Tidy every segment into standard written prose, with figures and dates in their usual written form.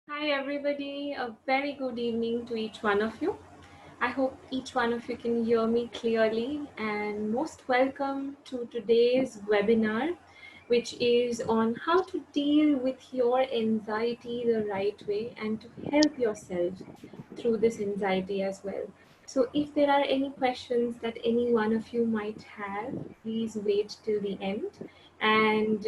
Hi, everybody. A very good evening to each one of you. I hope each one of you can hear me clearly, and most welcome to today's webinar, which is on how to deal with your anxiety the right way and to help yourself through this anxiety as well. So, if there are any questions that any one of you might have, please wait till the end. And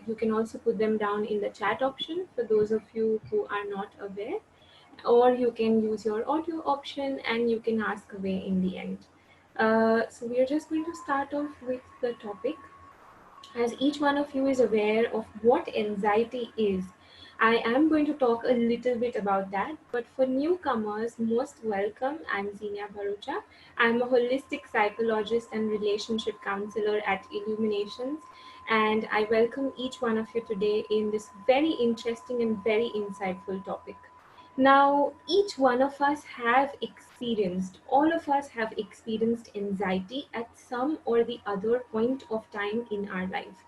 you can also put them down in the chat option for those of you who are not aware, or you can use your audio option and you can ask away in the end. So we are just going to start off with the topic. As each one of you is aware of what anxiety is, I am going to talk a little bit about that. But for newcomers, most welcome. I'm Zinnia. I'm a holistic psychologist and relationship counselor at Illuminations, and I welcome each one of you today in this very interesting and very insightful topic. Now, each one of us have experienced, all of us have experienced anxiety at some or the other point of time in our life.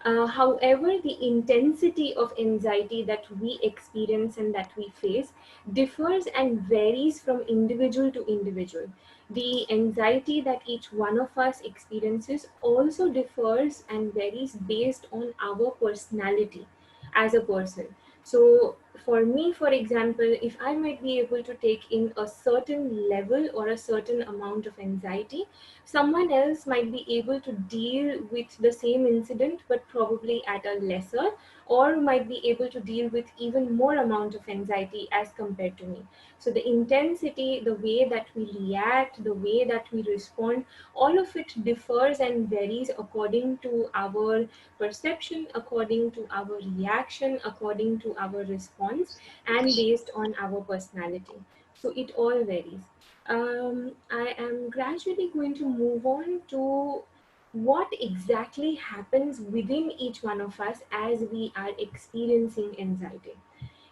However, the intensity of anxiety that we experience and that we face differs and varies from individual to individual. The anxiety that each one of us experiences also differs and varies based on our personality as a person. So, for me, for example, if I might be able to take in a certain level or a certain amount of anxiety, someone else might be able to deal with the same incident but probably at a lesser, or might be able to deal with even more amount of anxiety as compared to me. So the intensity, the way that we react, the way that we respond, all of it differs and varies according to our perception, according to our reaction, according to our response, and based on our personality. So it all varies. I am gradually going to move on to what exactly happens within each one of us as we are experiencing anxiety.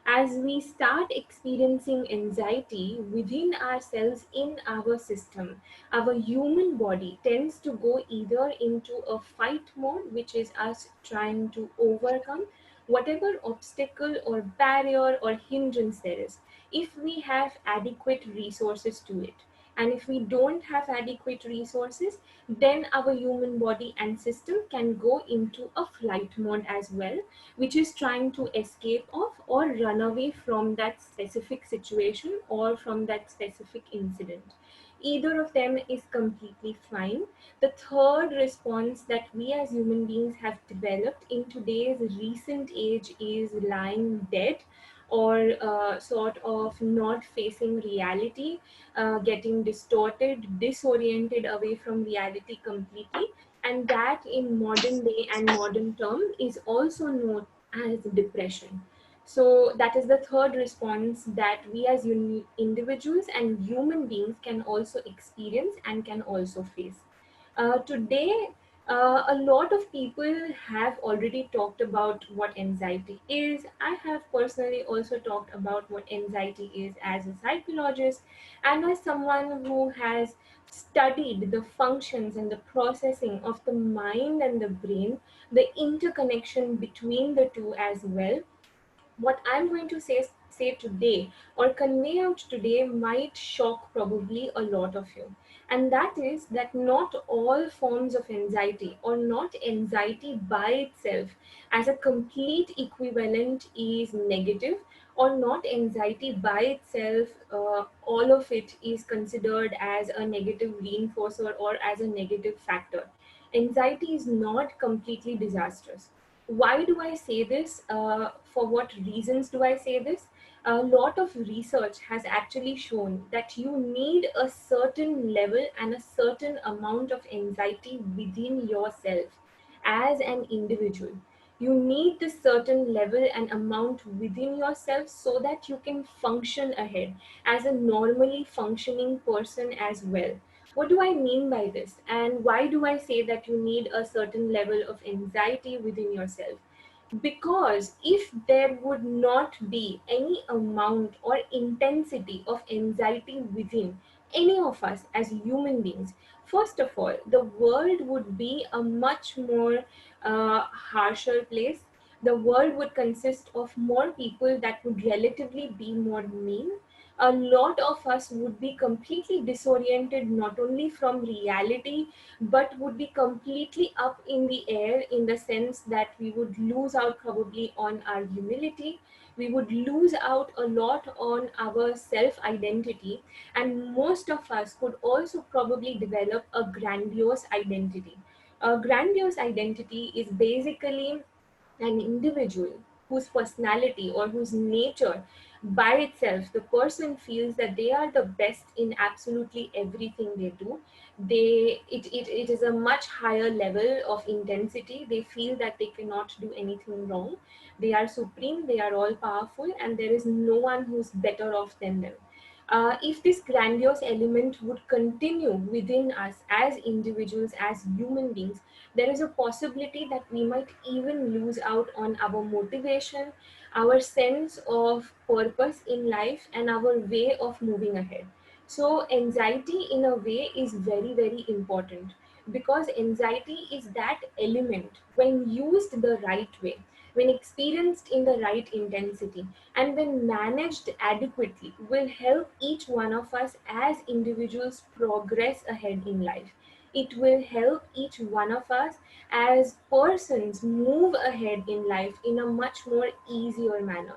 As we start experiencing anxiety within ourselves, in our system, our human body tends to go either into a fight mode, which is us trying to overcome whatever obstacle or barrier or hindrance there is, if we have adequate resources to it. And if we don't have adequate resources, then our human body and system can go into a flight mode as well, which is trying to escape of or run away from that specific situation or from that specific incident. Either of them is completely fine. The third response that we as human beings have developed in today's recent age is lying dead, or sort of not facing reality, getting distorted, disoriented away from reality completely. And that in modern day and modern term is also known as depression. So that is the third response that we as individuals and human beings can also experience and can also face. Today, a lot of people have already talked about what anxiety is. I have personally also talked about what anxiety is as a psychologist and as someone who has studied the functions and the processing of the mind and the brain, the interconnection between the two as well. What I'm going to say today or convey out today might shock probably a lot of you. And that is that not all forms of anxiety, or not anxiety by itself as a complete equivalent, is negative, or not anxiety by itself, all of it is considered as a negative reinforcer or as a negative factor. Anxiety is not completely disastrous. Why do I say this? For what reasons do I say this? A lot of research has actually shown that you need a certain level and a certain amount of anxiety within yourself as an individual. You need this certain level and amount within yourself so that you can function ahead as a normally functioning person as well. What do I mean by this? And why do I say that you need a certain level of anxiety within yourself? Because if there would not be any amount or intensity of anxiety within any of us as human beings, first of all, the world would be a much more harsher place. The world would consist of more people that would relatively be more mean. A lot of us would be completely disoriented, not only from reality, but would be completely up in the air, in the sense that we would lose out probably on our humility, we would lose out a lot on our self identity, and most of us could also probably develop a grandiose identity. A grandiose identity is basically an individual whose personality or whose nature by itself, the person feels that they are the best in absolutely everything they do. It is a much higher level of intensity. They feel that they cannot do anything wrong. They are supreme, they are all powerful, and there is no one who's better off than them. If this grandiose element would continue within us as individuals, as human beings, there is a possibility that we might even lose out on our motivation, our sense of purpose in life, and our way of moving ahead. So, anxiety in a way is very, very important, because anxiety is that element when used the right way, when experienced in the right intensity, and when managed adequately, will help each one of us as individuals progress ahead in life. It will help each one of us as persons move ahead in life in a much more easier manner.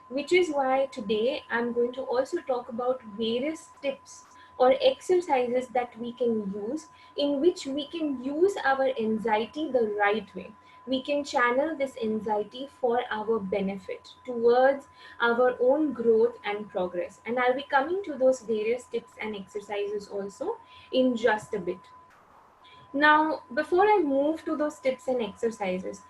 Which is why today I'm going to also talk about various tips or exercises that we can use, in which we can use our anxiety the right way. We can channel this anxiety for our benefit towards our own growth and progress. And I'll be coming to those various tips and exercises also in just a bit. Now, before I move to those tips and exercises,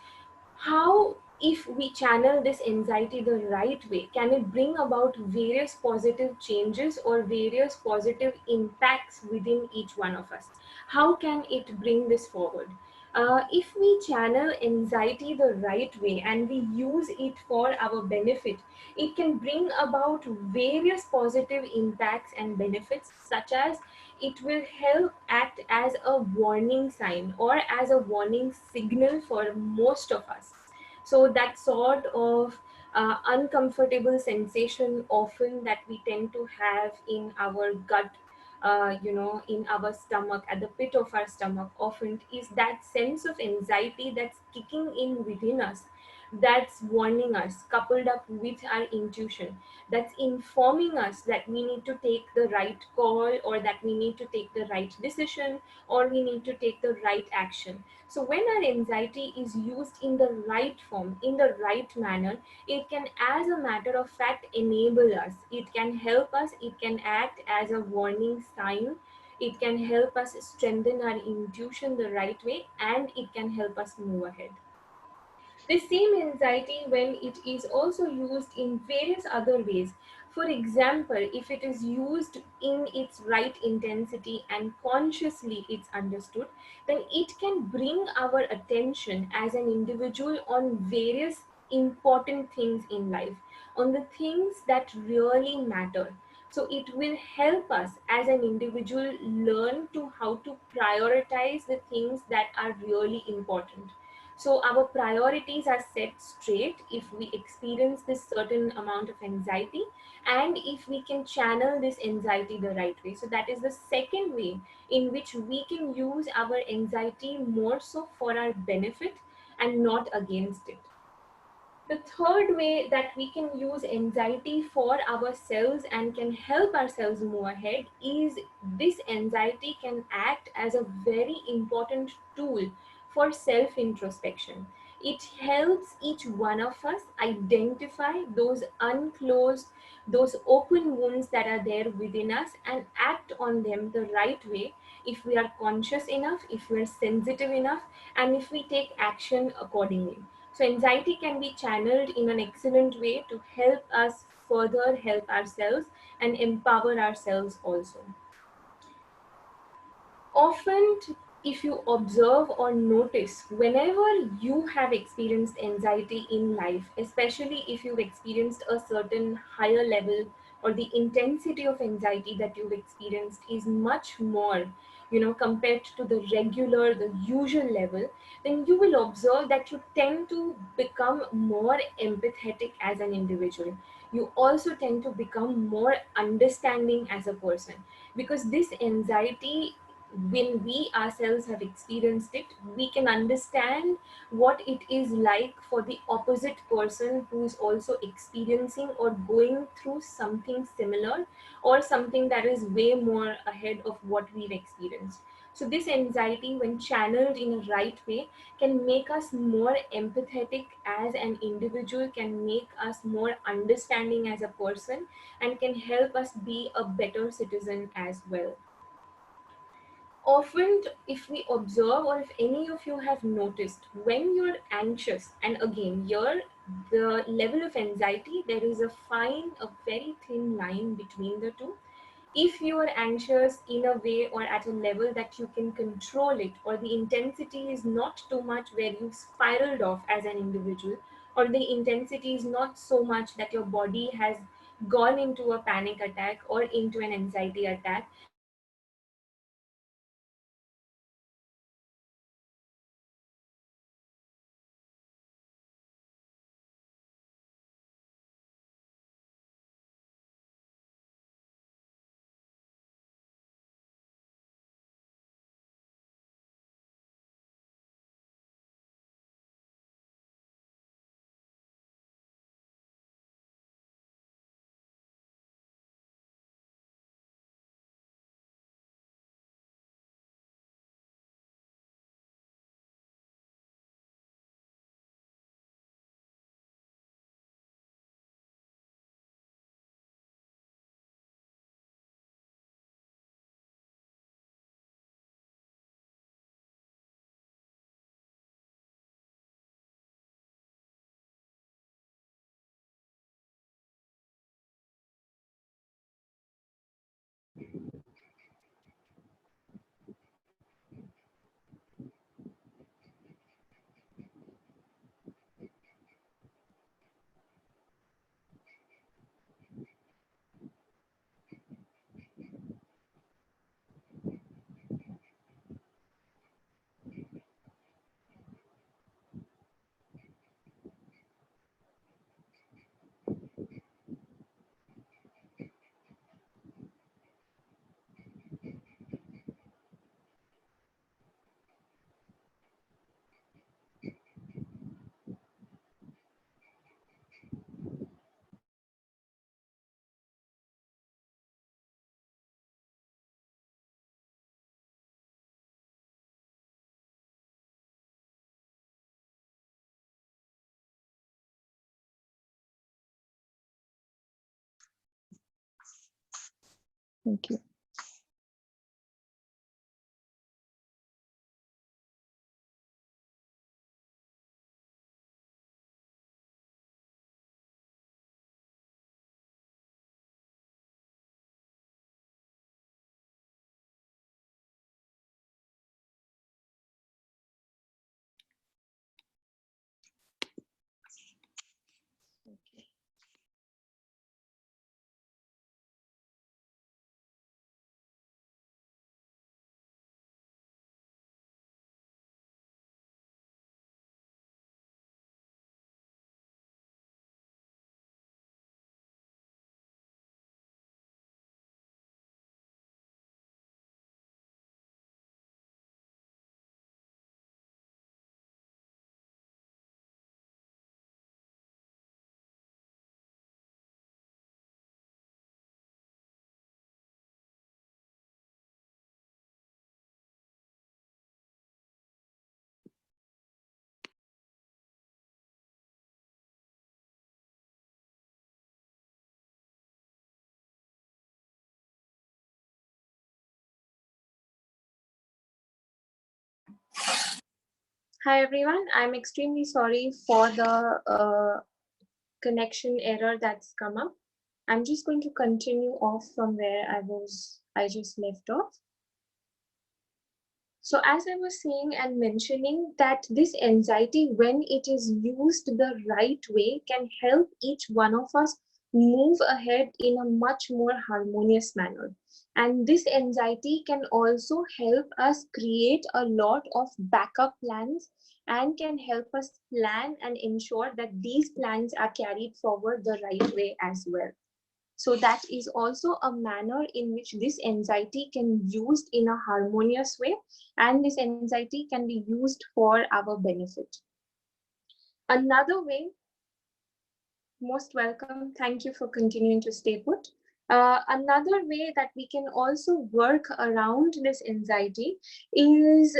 how, if we channel this anxiety the right way, can it bring about various positive changes or various positive impacts within each one of us? How can it bring this forward? If we channel anxiety the right way and we use it for our benefit, it can bring about various positive impacts and benefits, such as it will help act as a warning sign or as a warning signal for most of us. So that sort of uncomfortable sensation often that we tend to have in our gut, in our stomach, at the pit of our stomach, often is that sense of anxiety that's kicking in within us, that's warning us, coupled up with our intuition, that's informing us that we need to take the right call, or that we need to take the right decision, or we need to take the right action. So when our anxiety is used in the right form, in the right manner, it can, as a matter of fact, enable us. It can help us, it can act as a warning sign, it can help us strengthen our intuition the right way, and it can help us move ahead. The same anxiety, when it is also used in various other ways, for example, if it is used in its right intensity and consciously it's understood, then it can bring our attention as an individual on various important things in life, on the things that really matter. So it will help us as an individual learn to how to prioritize the things that are really important. So our priorities are set straight if we experience this certain amount of anxiety, and if we can channel this anxiety the right way. So that is the second way in which we can use our anxiety more so for our benefit and not against it. The third way that we can use anxiety for ourselves and can help ourselves move ahead is this anxiety can act as a very important tool for self introspection. It helps each one of us identify those unclosed, those open wounds that are there within us, and act on them the right way if we are conscious enough, if we are sensitive enough, and if we take action accordingly. So anxiety can be channeled in an excellent way to help us further help ourselves and empower ourselves also. Often, if you observe or notice, whenever you have experienced anxiety in life, especially if you've experienced a certain higher level, or the intensity of anxiety that you've experienced is much more, compared to the regular, the usual level, then you will observe that you tend to become more empathetic as an individual. You also tend to become more understanding as a person, because this anxiety, when we ourselves have experienced it, we can understand what it is like for the opposite person who is also experiencing or going through something similar, or something that is way more ahead of what we've experienced. So this anxiety, when channeled in a right way, can make us more empathetic as an individual, can make us more understanding as a person, and can help us be a better citizen as well. Often, if we observe, or if any of you have noticed, when you're anxious, and again here the level of anxiety, there is a very thin line between the two. If you are anxious in a way or at a level that you can control it, or the intensity is not too much where you spiraled off as an individual, or the intensity is not so much that your body has gone into a panic attack or into an anxiety attack, but you are anxious in a way that you can control it, or the intensity is not so much that your body has gone into a panic attack or into an anxiety attack, then you will observe that your anxiety level is very high. Thank you. Hi everyone, I'm extremely sorry for the connection error that's come up. I'm just going to continue off from where I just left off. So as I was saying and mentioning, that this anxiety, when it is used the right way, can help each one of us move ahead in a much more harmonious manner. And this anxiety can also help us create a lot of backup plans and can help us plan and ensure that these plans are carried forward the right way as well. So that is also a manner in which this anxiety can be used in a harmonious way, and this anxiety can be used for our benefit. Another way, most welcome. Thank you for continuing to stay put. Another way that we can also work around this anxiety is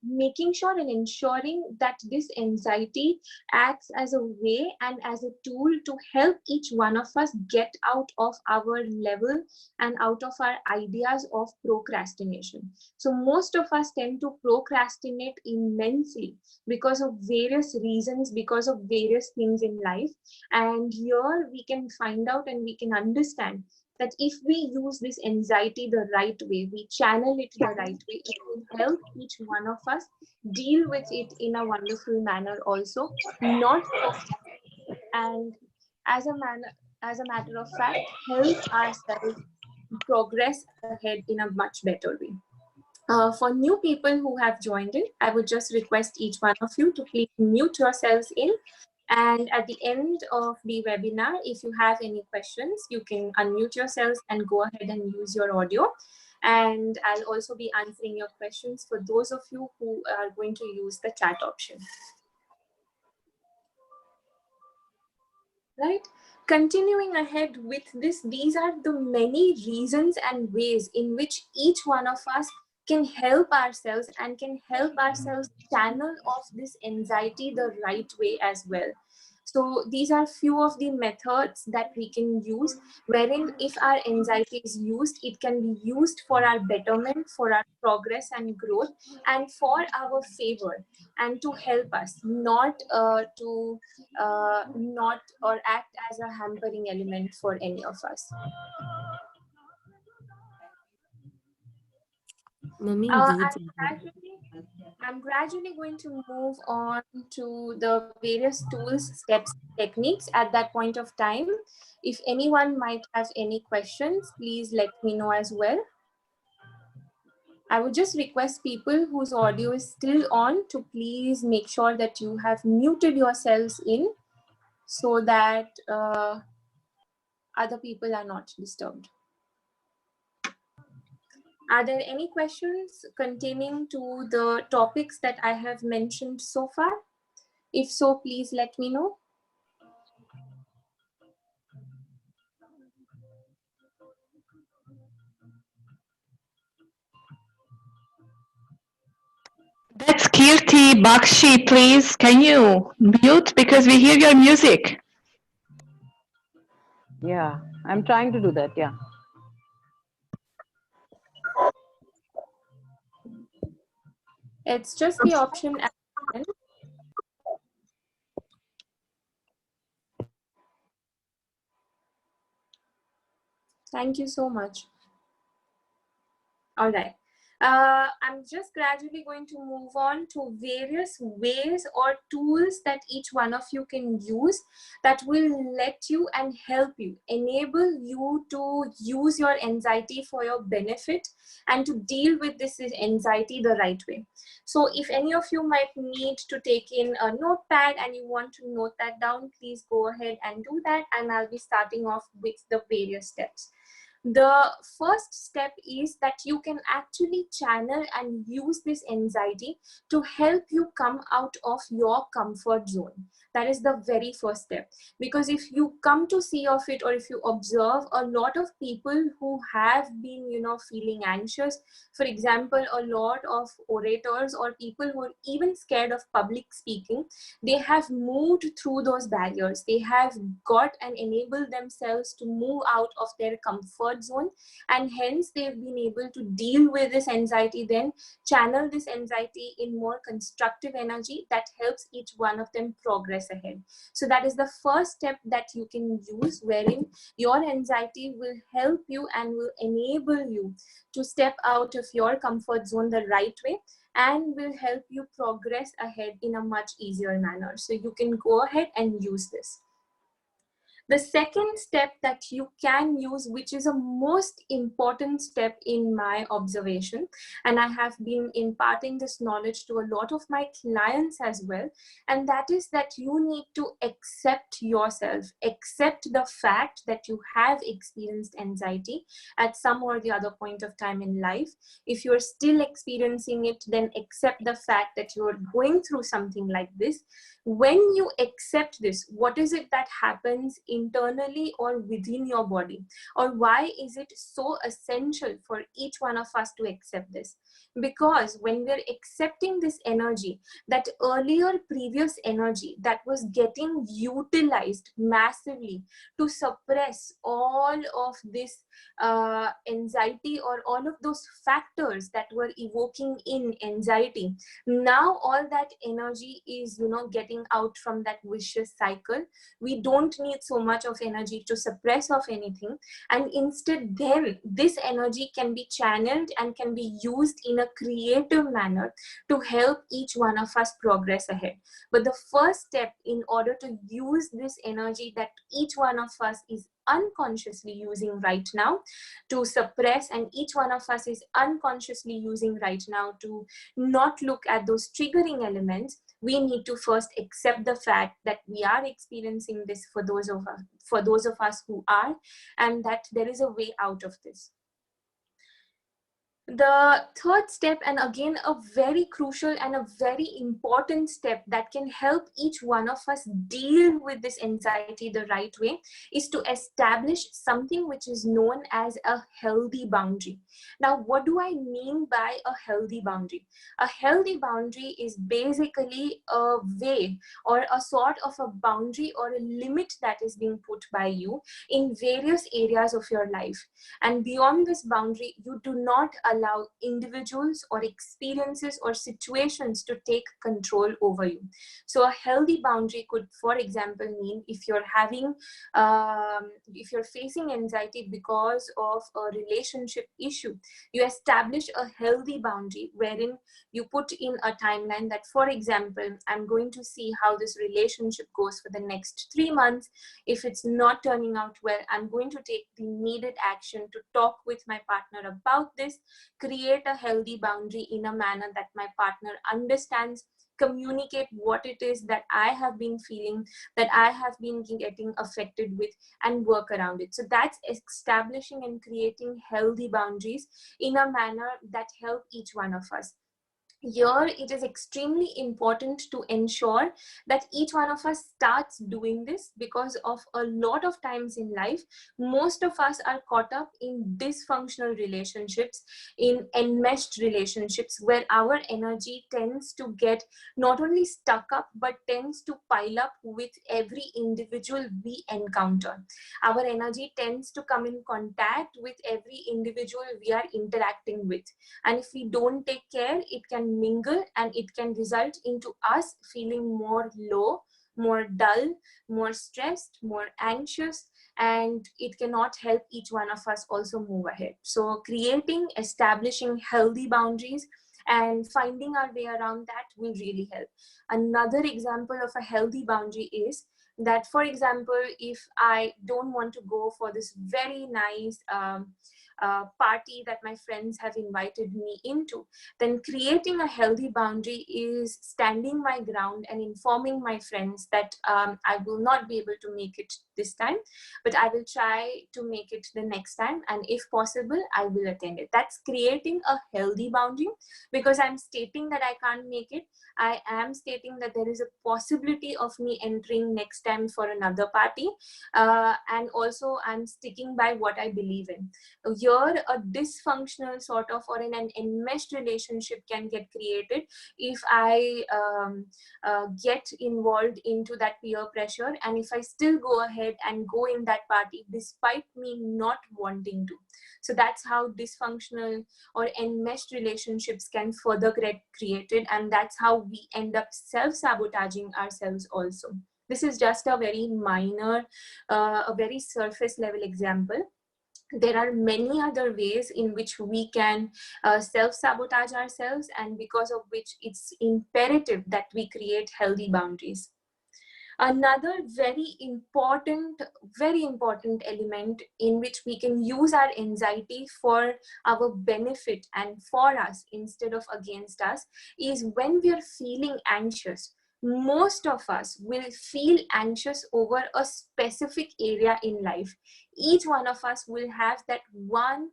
making sure and ensuring that this anxiety acts as a way and as a tool to help each one of us get out of our level and out of our ideas of procrastination. So most of us tend to procrastinate immensely because of various reasons, because of various things in life. And here we can find out and we can understand that if we use this anxiety the right way, we channel it the right way, it will help each one of us deal with it in a wonderful manner also, not and as a matter of fact, help ourselves progress ahead in a much better way. For new people who have joined in, I would just request each one of you to please mute yourselves in. And at the end of the webinar, if you have any questions, you can unmute yourselves and go ahead and use your audio. And I'll also be answering your questions for those of you who are going to use the chat option. Right? Continuing ahead with this, these are the many reasons and ways in which each one of us can help ourselves and can help ourselves channel off this anxiety the right way as well. So these are few of the methods that we can use, wherein if our anxiety is used, it can be used for our betterment, for our progress and growth, and for our favor, and to help us, not or act as a hampering element for any of us. Mummy, I'm gradually going to move on to the various tools, steps, techniques at that point of time. If anyone might have any questions, please let me know as well. I would just request people whose audio is still on to please make sure that you have muted yourselves in so that other people are not disturbed. Are there any questions containing to the topics that I have mentioned so far? If so, please let me know. That's Kirti Bakshi, please. Can you mute because we hear your music? Yeah, I'm trying to do that. Yeah. It's just the option at the end. Thank you so much. All right. I'm just gradually going to move on to various ways or tools that each one of you can use that will let you and help you, enable you to use your anxiety for your benefit and to deal with this anxiety the right way. So if any of you might need to take in a notepad and you want to note that down, please go ahead and do that, and I'll be starting off with the various steps. The first step is that you can actually channel and use this anxiety to help you come out of your comfort zone. That is the very first step. Because if you come to see of it, or if you observe a lot of people who have been, feeling anxious, for example, a lot of orators or people who are even scared of public speaking, they have moved through those barriers. They have got and enabled themselves to move out of their comfort zone, and hence they've been able to deal with this anxiety, then channel this anxiety in more constructive energy that helps each one of them progress ahead. So that is the first step that you can use, wherein your anxiety will help you and will enable you to step out of your comfort zone the right way, and will help you progress ahead in a much easier manner. So you can go ahead and use this. The second step that you can use, which is a most important step in my observation, and I have been imparting this knowledge to a lot of my clients as well, and that is that you need to accept yourself, accept the fact that you have experienced anxiety at some or the other point of time in life. If you're still experiencing it, then accept the fact that you're going through something like this. When you accept this, what is it that happens internally or within your body? Or why is it so essential for each one of us to accept this? Because when we're accepting this energy, that earlier previous energy that was getting utilized massively to suppress all of this anxiety or all of those factors that were evoking in anxiety, now all that energy is, getting out from that vicious cycle. We don't need so much of energy to suppress of anything, and instead then this energy can be channeled and can be used in a creative manner to help each one of us progress ahead. But the first step in order to use this energy that each one of us is unconsciously using right now to suppress, and each one of us is unconsciously using right now to not look at those triggering elements, we need to first accept the fact that we are experiencing this, for those of us who are, and that there is a way out of this. The third step, and again a very crucial and a very important step that can help each one of us deal with this anxiety the right way, is to establish something which is known as a healthy boundary. Now, what do I mean by a healthy boundary? A healthy boundary is basically a way or a sort of a boundary or a limit that is being put by you in various areas of your life. And beyond this boundary, you do not allow individuals or experiences or situations to take control over you. So a healthy boundary could, for example, mean if you're facing anxiety because of a relationship issue, you establish a healthy boundary wherein you put in a timeline that, for example, I'm going to see how this relationship goes for the next 3 months. If it's not turning out well, I'm going to take the needed action to talk with my partner about this, create a healthy boundary in a manner that my partner understands, communicate what it is that I have been feeling, that I have been getting affected with, and work around it. So that's establishing and creating healthy boundaries in a manner that help each one of us. Here it is extremely important to ensure that each one of us starts doing this, because of a lot of times in life, most of us are caught up in dysfunctional relationships, in enmeshed relationships, where our energy tends to get not only stuck up but tends to pile up with every individual we encounter. Our energy tends to come in contact with every individual we are interacting with, and if we don't take care, it can mingle and it can result into us feeling more low, more dull, more stressed, more anxious, and it cannot help each one of us also move ahead. So establishing healthy boundaries and finding our way around that will really help. Another example of a healthy boundary is that, for example, if I don't want to go for this very nice party that my friends have invited me into, then creating a healthy boundary is standing my ground and informing my friends that I will not be able to make it this time, but I will try to make it the next time, and if possible, I will attend it. That's creating a healthy boundary, because I'm stating that I can't make it. I am stating that there is a possibility of me entering next time for another party, and also I'm sticking by what I believe in. Here, a dysfunctional sort of, or in an enmeshed relationship can get created if I get involved into that peer pressure, and if I still go ahead and go in that party despite me not wanting to. So that's how dysfunctional or enmeshed relationships can further get created, and that's how we end up self-sabotaging ourselves also. This is just a very minor, a very surface level example. There are many other ways in which we can self-sabotage ourselves, and because of which it's imperative that we create healthy boundaries. Another very important element in which we can use our anxiety for our benefit and for us instead of against us is when we are feeling anxious. Most of us will feel anxious over a specific area in life. Each one of us will have that one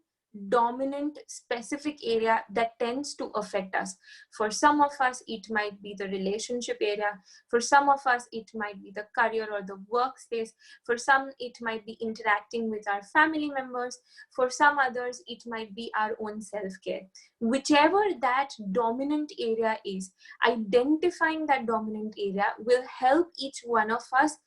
dominant specific area that tends to affect us. For some of us, it might be the relationship area. For some of us, it might be the career or the workspace. For some, it might be interacting with our family members. For some others, it might be our own self-care. Whichever that dominant area is, identifying that dominant area will help each one of us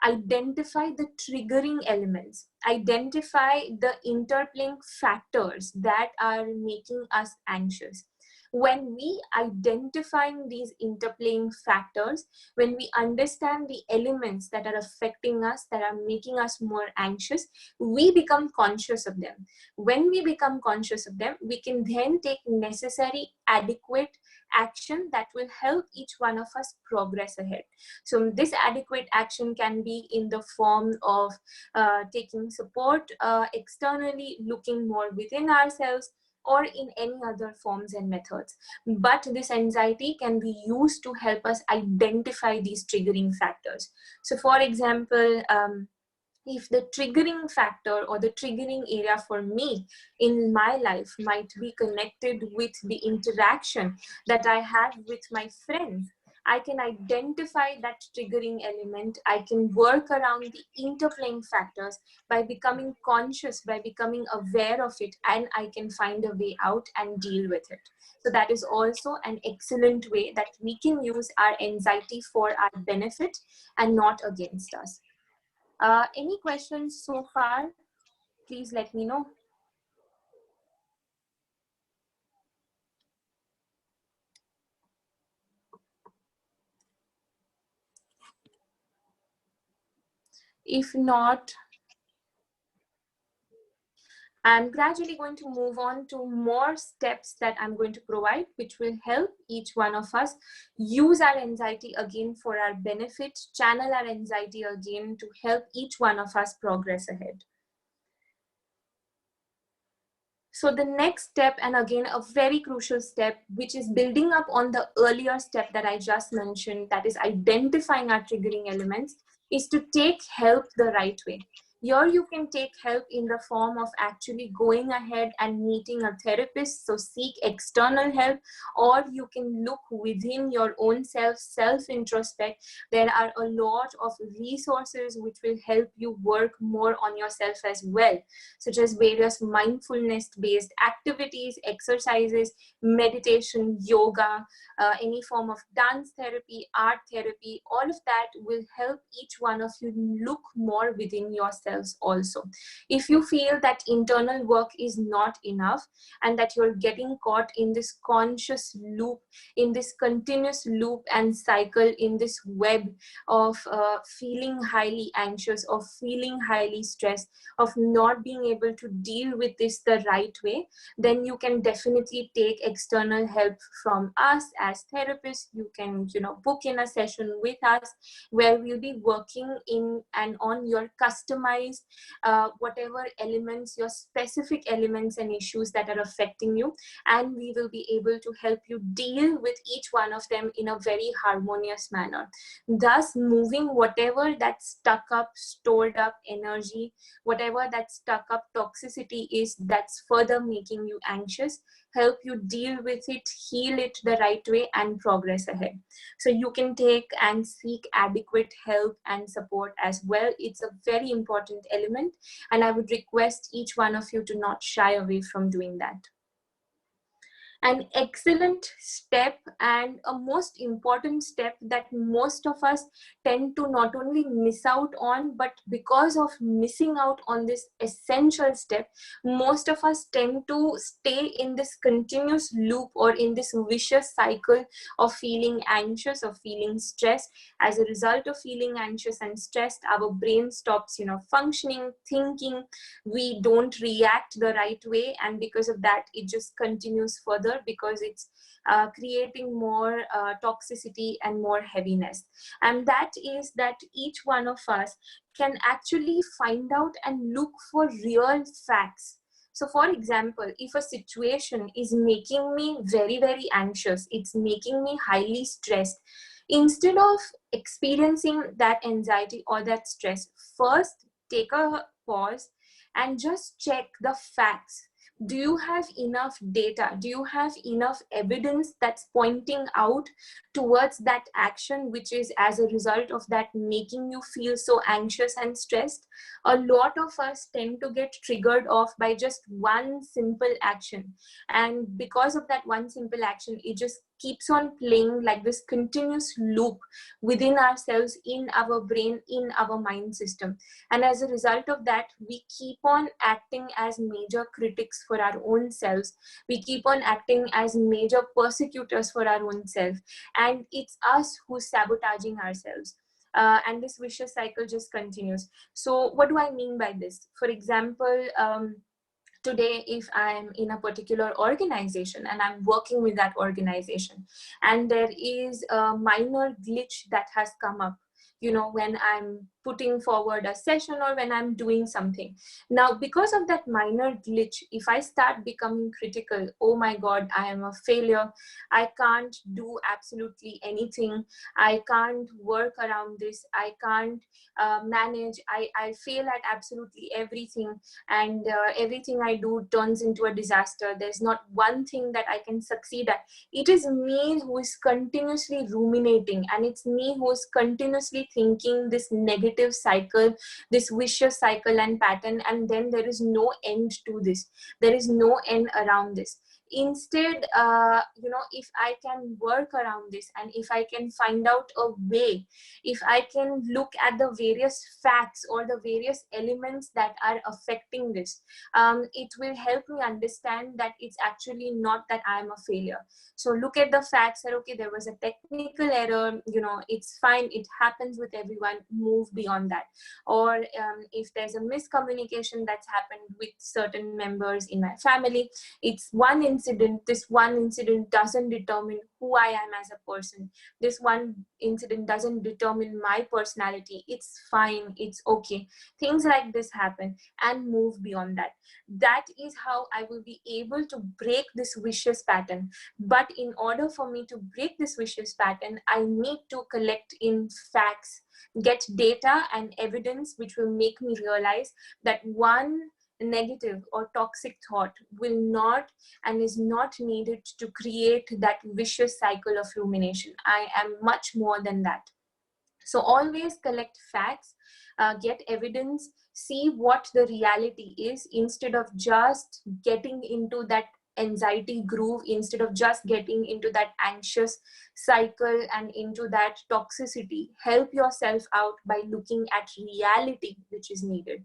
identify the triggering elements, identify the interplaying factors that are making us anxious. When we identifying these interplaying factors, when we understand the elements that are affecting us, that are making us more anxious, we become conscious of them. When we become conscious of them, we can then take necessary, adequate action that will help each one of us progress ahead. So this adequate action can be in the form of taking support externally, looking more within ourselves, or in any other forms and methods. But this anxiety can be used to help us identify these triggering factors. So for example, if the triggering factor or the triggering area for me in my life might be connected with the interaction that I have with my friends, I can identify that triggering element. I can work around the interplaying factors by becoming conscious, by becoming aware of it, and I can find a way out and deal with it. So that is also an excellent way that we can use our anxiety for our benefit and not against us. Any questions so far? Please let me know. If not, I'm gradually going to move on to more steps that I'm going to provide, which will help each one of us use our anxiety again for our benefit, channel our anxiety again to help each one of us progress ahead. So the next step, and again a very crucial step, which is building up on the earlier step that I just mentioned, that is identifying our triggering elements, is to take help the right way. Here you can take help in the form of actually going ahead and meeting a therapist, so seek external help, or you can look within your own self-introspect. There are a lot of resources which will help you work more on yourself as well, such as various mindfulness-based activities, exercises, meditation, yoga, any form of dance therapy, art therapy. All of that will help each one of you look more within yourselves also. If you feel that internal work is not enough and that you're getting caught in this conscious loop, in this continuous loop and cycle, in this web of feeling highly anxious, of feeling highly stressed, of not being able to deal with this the right way, then you can definitely take external help from us as therapists. You can, book in a session with us where we'll be working in and on your customized whatever elements, your specific elements and issues that are affecting you, and we will be able to help you deal with each one of them in a very harmonious manner, thus moving whatever that stuck up, stored up energy, whatever that stuck up toxicity is that's further making you anxious, help you deal with it, heal it the right way, and progress ahead. So you can take and seek adequate help and support as well. It's a very important element, and I would request each one of you to not shy away from doing that. An excellent step and a most important step that most of us tend to not only miss out on, but because of missing out on this essential step, most of us tend to stay in this continuous loop or in this vicious cycle of feeling anxious, of feeling stressed. As a result of feeling anxious and stressed, our brain stops, functioning, thinking. We don't react the right way, and because of that, it just continues further further, because it's creating more toxicity and more heaviness. And that is that each one of us can actually find out and look for real facts. So for example, if a situation is making me very, very anxious, it's making me highly stressed, instead of experiencing that anxiety or that stress, first take a pause and just check the facts. Do you have enough data? Do you have enough evidence that's pointing out towards that action, which is as a result of that making you feel so anxious and stressed? A lot of us tend to get triggered off by just one simple action. And because of that one simple action, it just keeps on playing like this continuous loop within ourselves, in our brain, in our mind system. And as a result of that, we keep on acting as major critics for our own selves. We keep on acting as major persecutors for our own self. And it's us who's sabotaging ourselves. And this vicious cycle just continues. So what do I mean by this? For example, today, if I'm in a particular organization and I'm working with that organization, and there is a minor glitch that has come up, when I'm putting forward a session or when I'm doing something. Now, because of that minor glitch, if I start becoming critical, oh my God, I am a failure. I can't do absolutely anything. I can't work around this. I can't manage. I fail at absolutely everything. And everything I do turns into a disaster. There's not one thing that I can succeed at. It is me who is continuously ruminating, and it's me who is continuously thinking this negative cycle, this vicious cycle and pattern, and then there is no end to this. There is no end around this. Instead, if I can work around this, and if I can find out a way, if I can look at the various facts or the various elements that are affecting this, it will help me understand that it's actually not that I am a failure. So look at the facts that, okay, there was a technical error, it's fine, it happens with everyone, move beyond that. Or if there's a miscommunication that's happened with certain members in my family, it's one incident. This one incident doesn't determine who I am as a person. This one incident doesn't determine my personality. It's fine, it's okay. Things like this happen, and move beyond that. That is how I will be able to break this vicious pattern. But in order for me to break this vicious pattern, I need to collect in facts, get data and evidence which will make me realize that one negative or toxic thought will not and is not needed to create that vicious cycle of rumination. I am much more than that. So always collect facts, get evidence, see what the reality is, instead of just getting into that anxiety groove, instead of just getting into that anxious cycle and into that toxicity. Help yourself out by looking at reality which is needed.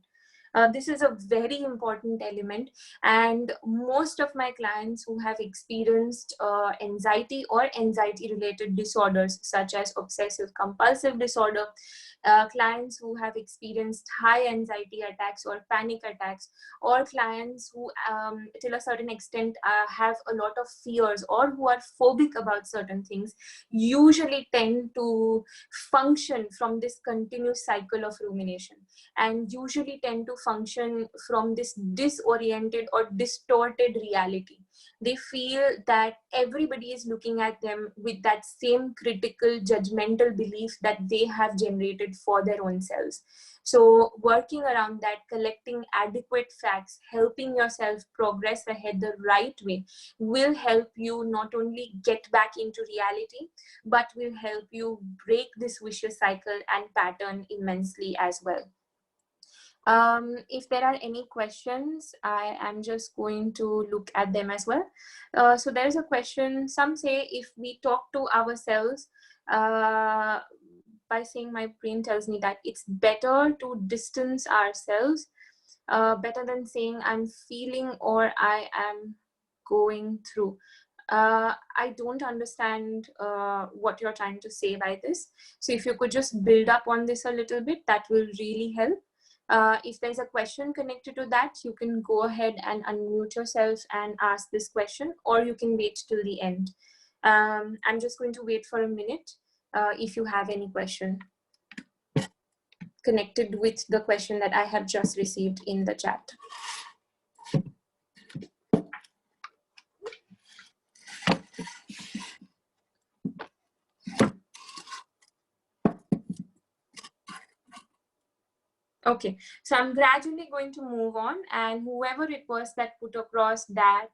This is a very important element, and most of my clients who have experienced anxiety or anxiety related disorders such as obsessive compulsive disorder, clients who have experienced high anxiety attacks or panic attacks, or clients who till a certain extent have a lot of fears or who are phobic about certain things, usually tend to function from this continuous cycle of rumination, and usually tend to function from this disoriented or distorted reality. They feel that everybody is looking at them with that same critical, judgmental belief that they have generated for their own selves. So working around that, collecting adequate facts, helping yourself progress ahead the right way will help you not only get back into reality, but will help you break this vicious cycle and pattern immensely as well. If there are any questions, I am just going to look at them as well. So there's a question. Some say if we talk to ourselves, by saying my brain tells me that it's better to distance ourselves, better than saying I'm feeling or I am going through. I don't understand what you're trying to say by this. So if you could just build up on this a little bit, that will really help. If there's a question connected to that, you can go ahead and unmute yourself and ask this question, or you can wait till the end. I'm just going to wait for a minute if you have any question connected with the question that I have just received in the chat. Okay, so I'm gradually going to move on, and whoever it was that put across that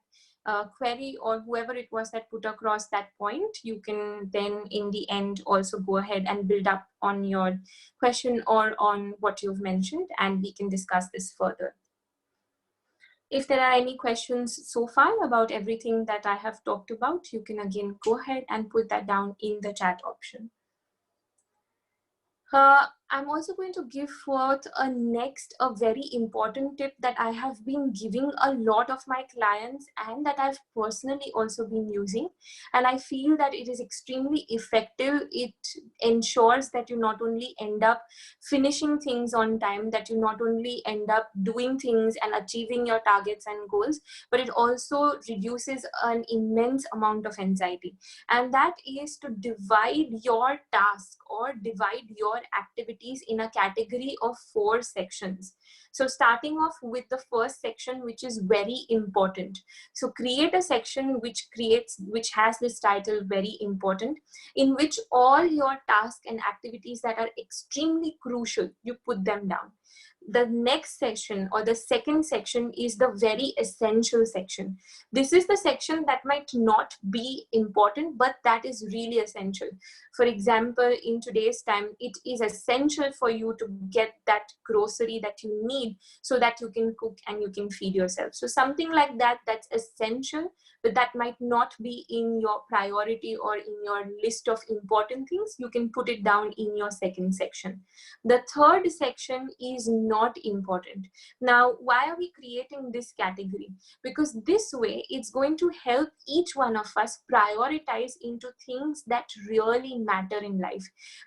query, or whoever it was that put across that point, you can then in the end also go ahead and build up on your question or on what you've mentioned, and we can discuss this further. If there are any questions so far about everything that I have talked about, you can again go ahead and put that down in the chat option. I'm also going to give forth a very important tip that I have been giving a lot of my clients, and that I've personally also been using. And I feel that it is extremely effective. It ensures that you not only end up finishing things on time, that you not only end up doing things and achieving your targets and goals, but it also reduces an immense amount of anxiety. And that is to divide your task or divide your activities in a category of 4 sections. So starting off with the first section, which is very important. So create a section which has this title, very important, in which all your tasks and activities that are extremely crucial, you put them down. The next section, or the second section, is the very essential section. This is the section that might not be important, but that is really essential. For example, in today's time, it is essential for you to get that grocery that you need so that you can cook and you can feed yourself. So something like that, that's essential, but that might not be in your priority or in your list of important things. You can put it down in your second section. The third section is not important. Now, why are we creating this category? Because this way it's going to help each one of us prioritize into things that really matter in life,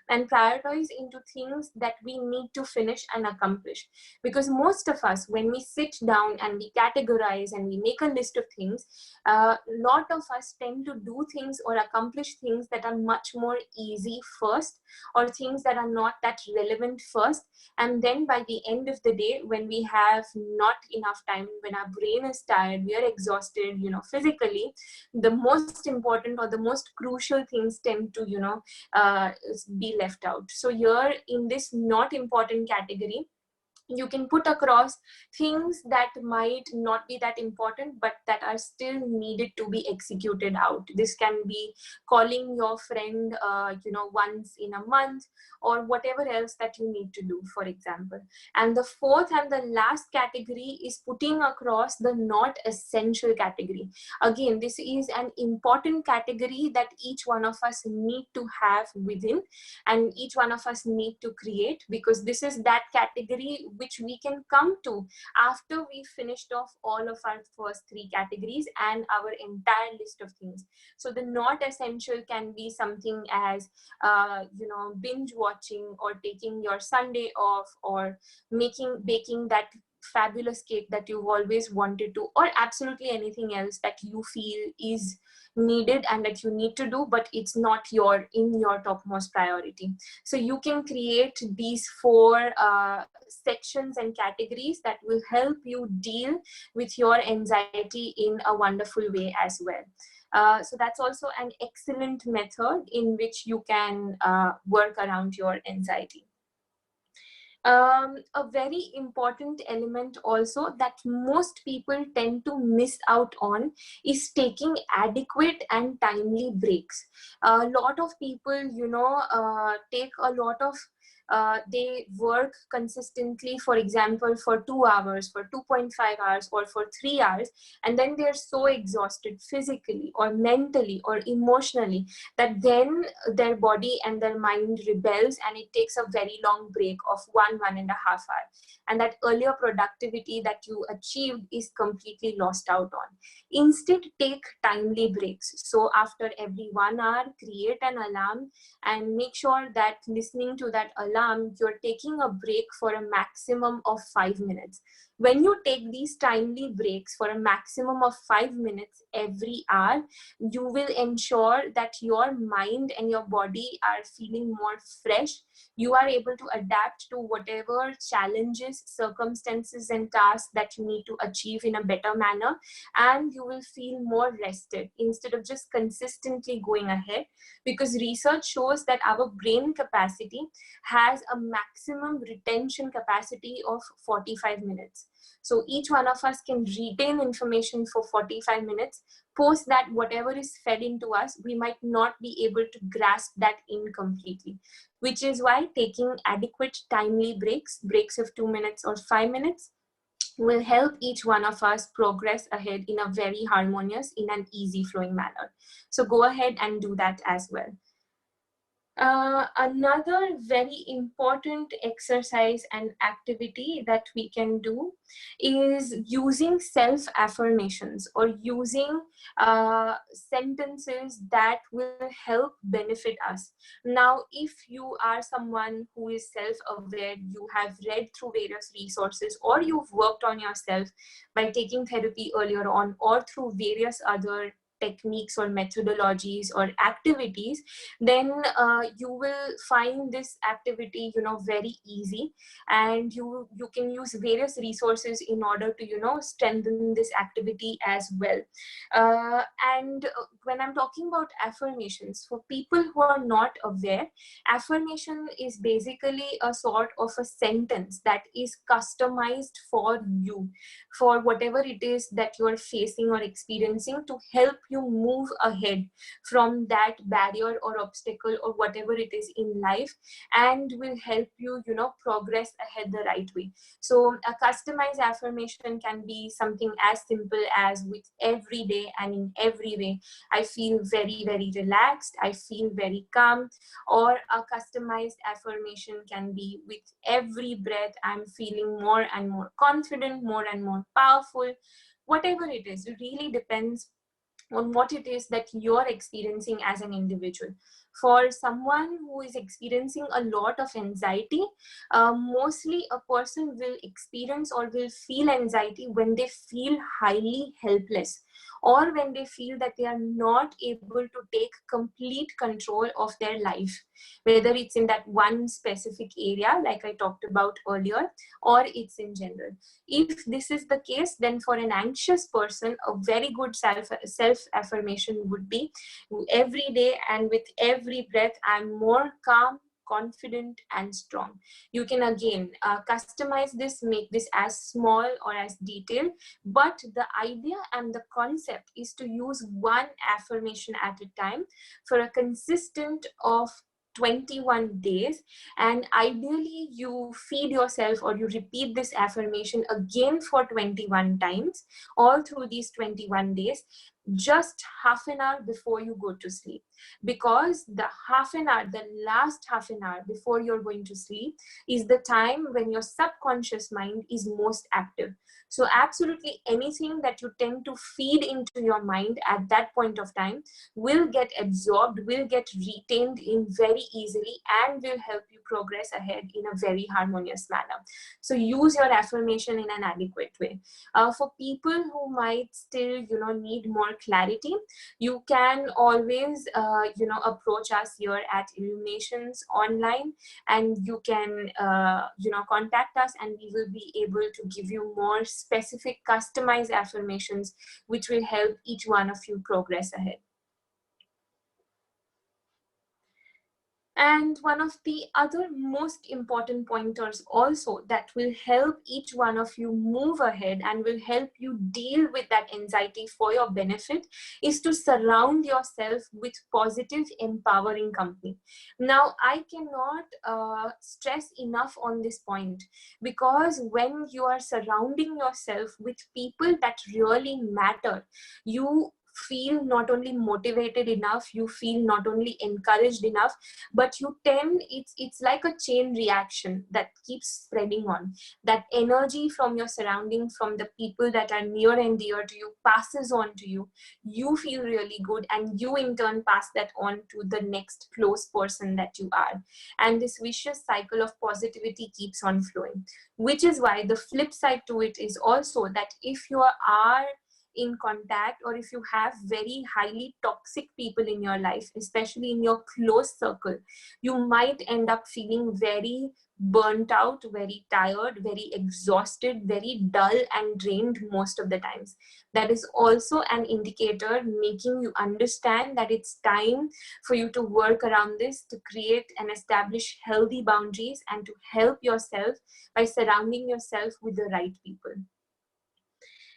and prioritize into things that we need to finish and accomplish. Because most of us, when we sit down and we categorize and we make a list of things, a lot of us tend to do things or accomplish things that are much more easy first, or things that are not that relevant first. And then by the end of the day, when we have not enough time, when our brain is tired, we are exhausted, physically, the most important or the most crucial things tend to, be left out. So here in this not important category, you can put across things that might not be that important, but that are still needed to be executed out. This can be calling your friend, once in a month, or whatever else that you need to do, for example. And the fourth and the last category is putting across the not essential category. Again, this is an important category that each one of us need to have within, and each one of us need to create, because this is that category which we can come to after we finished off all of our first 3 categories and our entire list of things. So the not essential can be something as binge watching, or taking your Sunday off, or baking that fabulous cake that you've always wanted to, or absolutely anything else that you feel is needed and that you need to do, but it's not in your topmost priority. So you can create these 4 sections and categories that will help you deal with your anxiety in a wonderful way as well. So that's also an excellent method in which you can work around your anxiety. A very important element also that most people tend to miss out on is taking adequate and timely breaks. A lot of people, take a lot of they work consistently, for example, for 2 hours, for 2.5 hours, or for 3 hours, and then they're so exhausted physically or mentally or emotionally that then their body and their mind rebels, and it takes a very long break of 1.5 hours, and that earlier productivity that you achieved is completely lost out on. Instead, take timely breaks. So after every 1 hour, create an alarm and make sure that listening to that alarm alarm, you're taking a break for a maximum of 5 minutes. When you take these timely breaks for a maximum of 5 minutes every hour, you will ensure that your mind and your body are feeling more fresh. You are able to adapt to whatever challenges, circumstances, and tasks that you need to achieve in a better manner, and you will feel more rested instead of just consistently going ahead, because research shows that our brain capacity has a maximum retention capacity of 45 minutes. So each one of us can retain information for 45 minutes. Post that, whatever is fed into us, we might not be able to grasp that in completely, which is why taking adequate timely breaks of 2 minutes or 5 minutes, will help each one of us progress ahead in a very harmonious, in an easy flowing manner. So go ahead and do that as well. Another very important exercise and activity that we can do is using self-affirmations, or using sentences that will help benefit us. Now, if you are someone who is self-aware, you have read through various resources, or you've worked on yourself by taking therapy earlier on, or through various other techniques or methodologies or activities, then you will find this activity very easy, and you can use various resources in order to strengthen this activity as well. And when I'm talking about affirmations, for people who are not aware, affirmation is basically a sort of a sentence that is customized for you, for whatever it is that you are facing or experiencing, to help you move ahead from that barrier or obstacle or whatever it is in life, and will help you progress ahead the right way. So a customized affirmation can be something as simple as, with every day and in every way, I feel very, very relaxed, I feel very calm. Or a customized affirmation can be, with every breath I'm feeling more and more confident, more and more powerful. Whatever it is, it really depends on what it is that you're experiencing as an individual. For someone who is experiencing a lot of anxiety, mostly a person will experience or will feel anxiety when they feel highly helpless, or when they feel that they are not able to take complete control of their life, whether it's in that one specific area like I talked about earlier, or it's in general. If this is the case, then for an anxious person, a very good self affirmation would be, every day and with every breath I'm more calm, confident, and strong. You can again customize this, make this as small or as detailed, but the idea and the concept is to use one affirmation at a time for a consistent of 21 days. And ideally you feed yourself, or you repeat this affirmation again for 21 times all through these 21 days, just half an hour before you go to sleep, because the half an hour, the last half an hour before you're going to sleep, is the time when your subconscious mind is most active. So absolutely anything that you tend to feed into your mind at that point of time will get absorbed, will get retained in very easily, and will help you progress ahead in a very harmonious manner. So use your affirmation in an adequate way. For people who might still need more clarity, you can always approach us here at Illuminations Online, and you can contact us, and we will be able to give you more specific customized affirmations which will help each one of you progress ahead. And one of the other most important pointers also that will help each one of you move ahead and will help you deal with that anxiety for your benefit is to surround yourself with positive, empowering company. Now, I cannot stress enough on this point, because when you are surrounding yourself with people that really matter, you feel not only motivated enough, you feel not only encouraged enough, but you tend, it's like a chain reaction that keeps spreading on. That energy from your surroundings, from the people that are near and dear to you, passes on to you. You feel really good, and you in turn pass that on to the next close person that you are. And this vicious cycle of positivity keeps on flowing, which is why the flip side to it is also that if you are in contact, or if you have very highly toxic people in your life, especially in your close circle, you might end up feeling very burnt out, very tired, very exhausted, very dull and drained most of the times. That is also an indicator making you understand that it's time for you to work around this, to create and establish healthy boundaries, and to help yourself by surrounding yourself with the right people.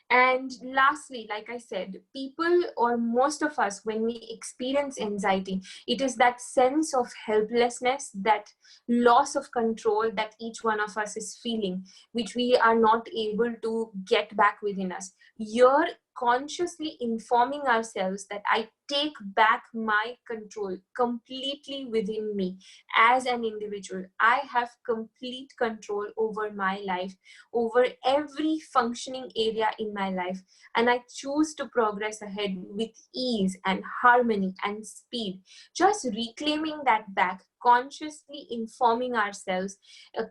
And lastly, like I said, people, or most of us, when we experience anxiety, it is that sense of helplessness, that loss of control that each one of us is feeling, which we are not able to get back within us. You're consciously informing ourselves that I take back my control completely within me as an individual. I have complete control over my life, over every functioning area in my life, and I choose to progress ahead with ease and harmony and speed. Just reclaiming that back, consciously informing ourselves,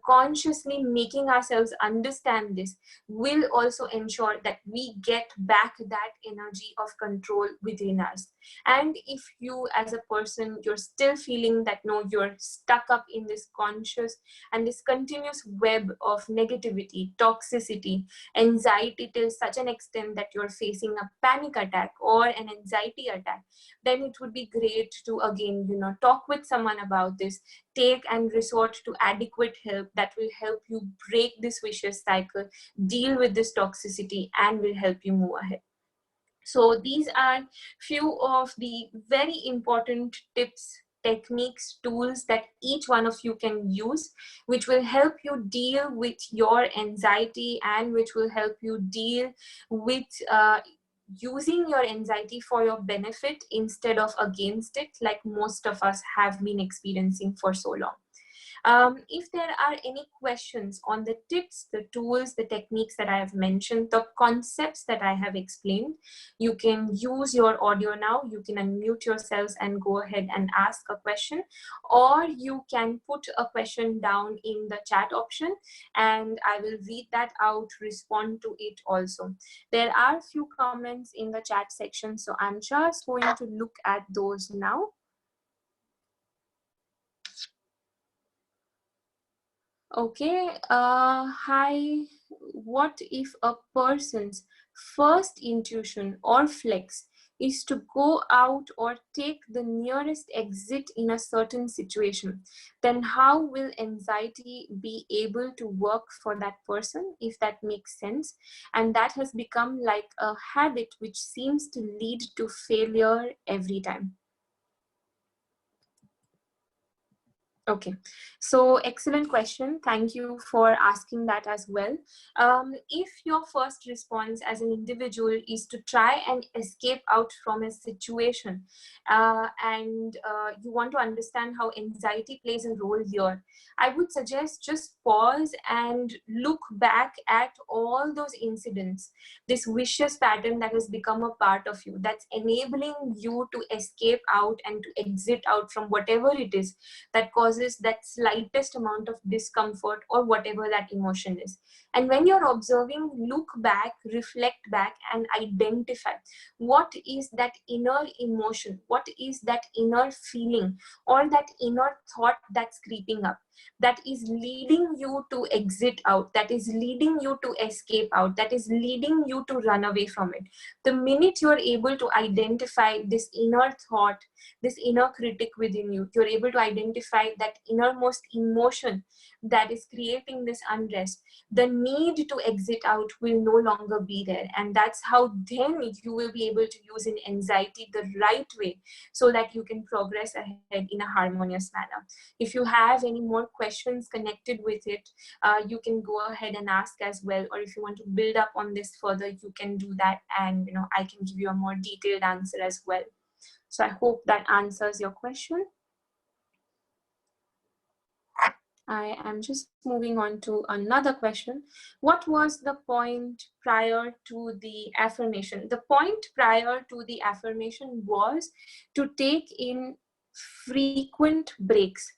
consciously making ourselves understand this, will also ensure that we get back that energy of control within us. And if you as a person, you're still feeling that no, you're stuck up in this conscious and this continuous web of negativity, toxicity, anxiety, till such an extent that you're facing a panic attack or an anxiety attack, then it would be great to again, talk with someone about this, take and resort to adequate help that will help you break this vicious cycle, deal with this toxicity, and will help you move ahead. So these are few of the very important tips, techniques, tools that each one of you can use, which will help you deal with your anxiety, and which will help you deal with using your anxiety for your benefit instead of against it, like most of us have been experiencing for so long. If there are any questions on the tips, the tools, the techniques that I have mentioned, the concepts that I have explained, you can use your audio now. You can unmute yourselves and go ahead and ask a question, or you can put a question down in the chat option and I will read that out, respond to it also. There are a few comments in the chat section, so I'm just going to look at those now. Okay, hi. What if a person's first intuition or flex is to go out or take the nearest exit in a certain situation? Then how will anxiety be able to work for that person, if that makes sense? And that has become like a habit which seems to lead to failure every time. Okay, so excellent question. Thank you for asking that as well. If your first response as an individual is to try and escape out from a situation, and you want to understand how anxiety plays a role here, I would suggest just pause and look back at all those incidents, this vicious pattern that has become a part of you, that's enabling you to escape out and to exit out from whatever it is that causes that slightest amount of discomfort or whatever that emotion is. And when you're observing, look back, reflect back, and identify what is that inner emotion, what is that inner feeling, or that inner thought that's creeping up, that is leading you to exit out, that is leading you to escape out, that is leading you to run away from it. The minute you're able to identify this inner thought, this inner critic within you, you're able to identify that innermost emotion that is creating this unrest, the need to exit out will no longer be there. And that's how then you will be able to use in anxiety the right way, so that you can progress ahead in a harmonious manner. If you have any more questions connected with it, you can go ahead and ask as well, or if you want to build up on this further, you can do that, and I can give you a more detailed answer as well. So I hope that answers your question. I am just moving on to another question. What was the point prior to the affirmation? The point prior to the affirmation was to take in frequent breaks.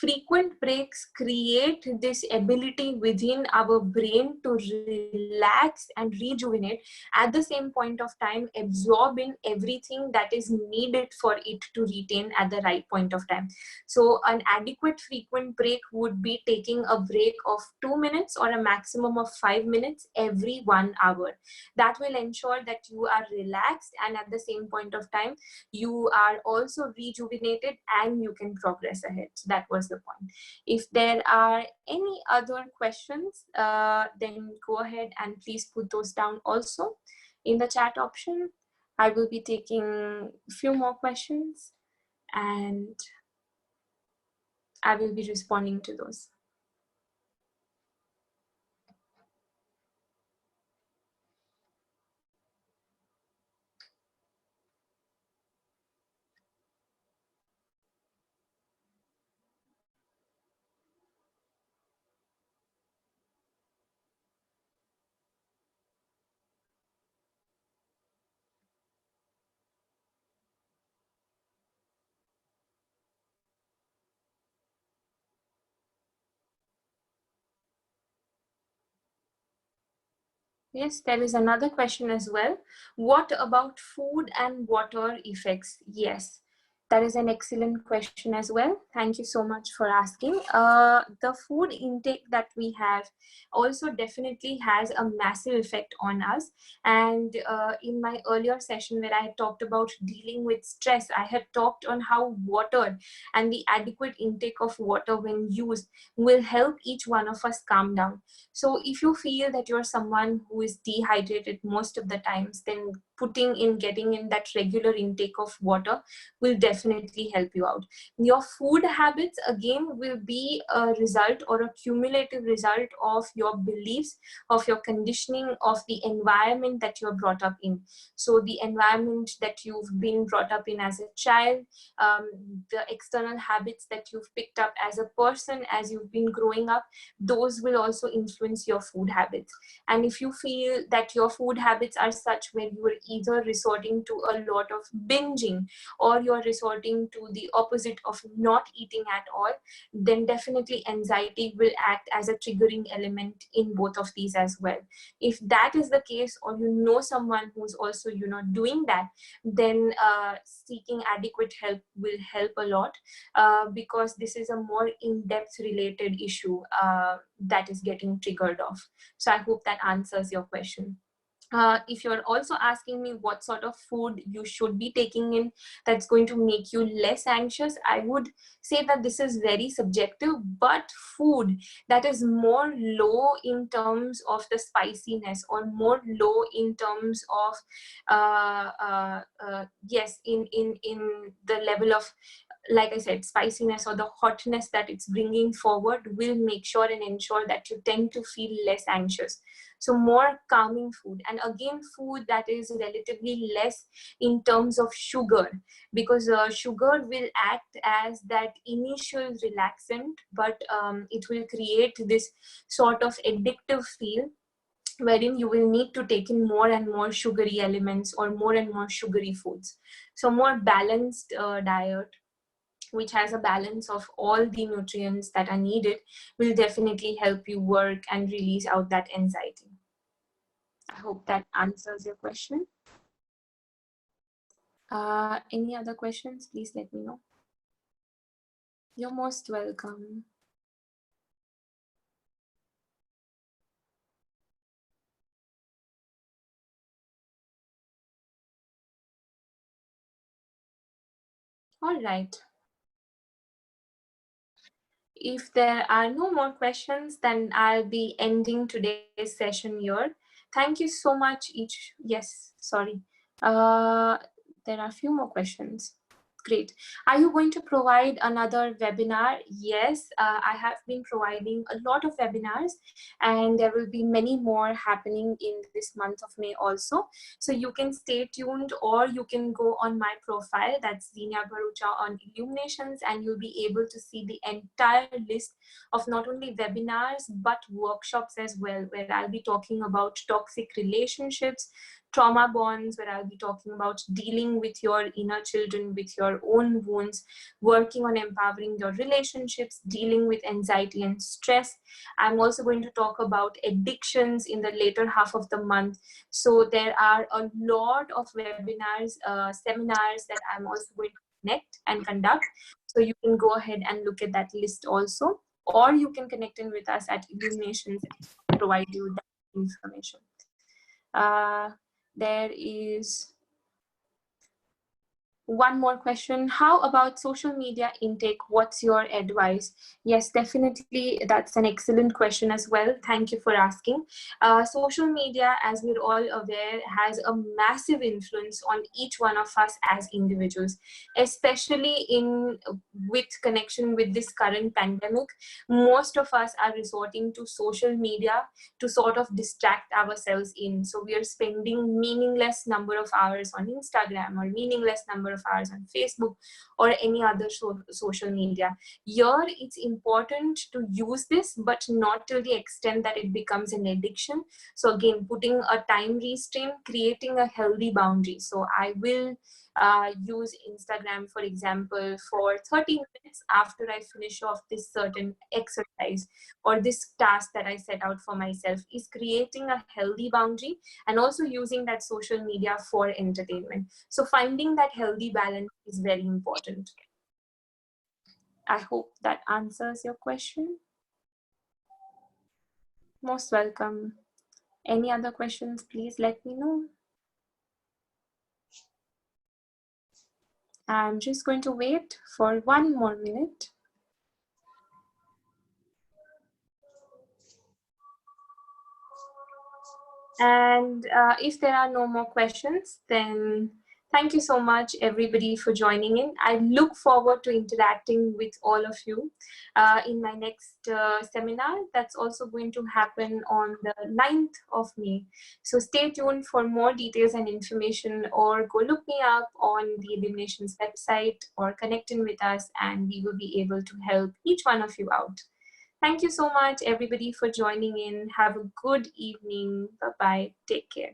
Frequent breaks create this ability within our brain to relax and rejuvenate, at the same point of time absorb in everything that is needed for it to retain at the right point of time. So an adequate frequent break would be taking a break of 2 minutes or a maximum of 5 minutes every 1 hour. That will ensure that you are relaxed, and at the same point of time you are also rejuvenated and you can progress ahead. So that was the point. If there are any other questions, then go ahead and please put those down also in the chat option. I will be taking a few more questions and I will be responding to those. Yes, there is another question as well. What about food and water effects? Yes, that is an excellent question as well. Thank you so much for asking. The food intake that we have also definitely has a massive effect on us. And in my earlier session where I had talked about dealing with stress, I had talked on how water and the adequate intake of water when used will help each one of us calm down. So if you feel that you're someone who is dehydrated most of the times, then getting in that regular intake of water will definitely help you out. Your food habits again will be a result or a cumulative result of your beliefs, of your conditioning, of the environment that you're brought up in. So the environment that you've been brought up in as a child, the external habits that you've picked up as a person as you've been growing up, those will also influence your food habits. And if you feel that your food habits are such where you are either resorting to a lot of binging or you're resorting to the opposite of not eating at all, then definitely anxiety will act as a triggering element in both of these as well. If that is the case, or you know someone who's also doing that, then seeking adequate help will help a lot, because this is a more in-depth related issue that is getting triggered off. So I hope that answers your question. If you're also asking me what sort of food you should be taking in that's going to make you less anxious, I would say that this is very subjective, but food that is more low in terms of the spiciness or more low in terms of yes, in the level of, like I said, spiciness or the hotness that it's bringing forward will make sure and ensure that you tend to feel less anxious. So more calming food, and again food that is relatively less in terms of sugar, because sugar will act as that initial relaxant, but it will create this sort of addictive feel wherein you will need to take in more and more sugary elements or more and more sugary foods. So more balanced diet, which has a balance of all the nutrients that are needed, will definitely help you work and release out that anxiety. I hope that answers your question. Any other questions? Please let me know. You're most welcome. All right. if there are no more questions, then I'll be ending today's session here. Thank you so much each. Yes, sorry. There are a few more questions. Great. Are you going to provide another webinar? Yes, I have been providing a lot of webinars, and there will be many more happening in this month of May also. So you can stay tuned, or you can go on my profile, that's Zinnia Barucha on Illuminations, and you'll be able to see the entire list of not only webinars but workshops as well, where I'll be talking about toxic relationships, trauma bonds, where I'll be talking about dealing with your inner children, with your own wounds, working on empowering your relationships, dealing with anxiety and stress. I'm also going to talk about addictions in the later half of the month. So there are a lot of webinars, seminars that I'm also going to connect and conduct. So you can go ahead and look at that list also, or you can connect in with us at Illuminations and provide you that information. There is one more question. How about social media intake? What's your advice? Yes, definitely. That's an excellent question as well. Thank you for asking. Social media, as we're all aware, has a massive influence on each one of us as individuals, especially with connection with this current pandemic. Most of us are resorting to social media to sort of distract ourselves in. So we are spending meaningless number of hours on Instagram, or meaningless number of hours on Facebook, or any other social media. Here, it's important to use this, but not to the extent that it becomes an addiction. So again, putting a time restraint, creating a healthy boundary. So I will use Instagram, for example, for 30 minutes after I finish off this certain exercise or this task that I set out for myself, is creating a healthy boundary, and also using that social media for entertainment. So finding that healthy balance is very important. I hope that answers your question. Most welcome. Any other questions, please let me know. I'm just going to wait for 1 more minute. And if there are no more questions, then thank you so much, everybody, for joining in. I look forward to interacting with all of you in my next seminar. That's also going to happen on the 9th of May. So stay tuned for more details and information, or go look me up on the Illuminations website, or connect in with us, and we will be able to help each one of you out. Thank you so much, everybody, for joining in. Have a good evening. Bye-bye. Take care.